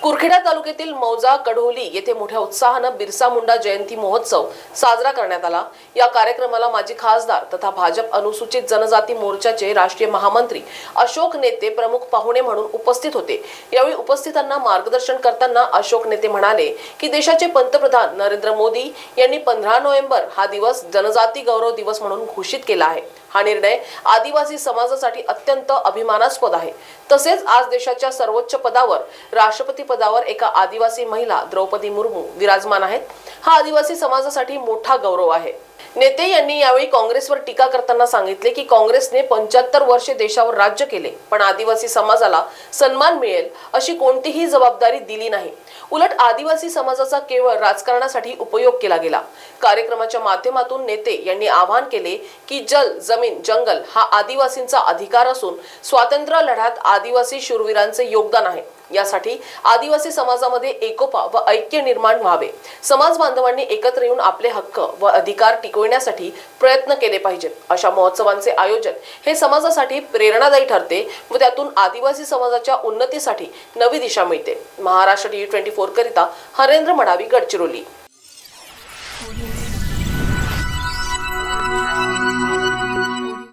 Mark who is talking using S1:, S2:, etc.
S1: कुरखेडा तालुक्यातील मौजा कढोली येथे मोठ्या उत्साहानं बिरसा मुंडा जयंती महोत्सव साजरा करण्यात आला। या कार्यक्रमाला माजी खासदार तथा भाजप अनुसूचित जनजाती मोर्चाचे राष्ट्रीय महामंत्री अशोक नेते प्रमुख पाहुणे म्हणून उपस्थित होते। यावेळी उपस्थितांना मार्गदर्शन करताना अशोक नेते म्हणाले की देशाचे पंतप्रधान नरेंद्र मोदी यांनी 15 नोव्हेंबर हा दिवस जनजाती गौरव दिवस म्हणून घोषित केला आहे। हा निर्णय आदिवासी समाजासाठी अत्यंत अभिमानास्पद आहे। तसेच आज देशाच्या सर्वोच्च पदावर राष्ट्रपती पदावर एका आदिवासी महिला द्रौपदी मुर्मू विराजमान आहेत। हा आदिवासी समाजासाठी मोठा गौरव आहे। नेते यांनी यावेळी काँग्रेसवर टीका करताना सांगितले की काँग्रेसने 75 वर्षे देशावर राज्य केले, पण आदिवासी समाजाला सन्मान मिळेल अशी कोणतीही जबाबदारी दिली नाही। उलट आदिवासी समाजाचा केवळ राजकारणासाठी उपयोग केला गेला। कार्यक्रमाच्या माध्यमातून नेते यांनी आवाहन केले की जल, जमीन, जंगल हा आदिवासींचा अधिकार असून स्वातंत्र्य लढ्यात आदिवासी शूरवीरांचे योगदान आहे। यासाठी आदिवासी समाजामध्ये एकोपा व ऐक्य निर्माण व्हावे। समाज बांधवांनी एकत्र येऊन आपले हक्क व अधिकार टिकविण्यासाठी प्रयत्न केले पाहिजेत। अशा महोत्सवांचे आयोजन हे समाजासाठी प्रेरणादायी ठरते व त्यातून आदिवासी समाजाच्या उन्नतीसाठी नवी दिशा मिळते। महाराष्ट्र TV 24 करिता हरेंद्र मडावी, गडचिरोली।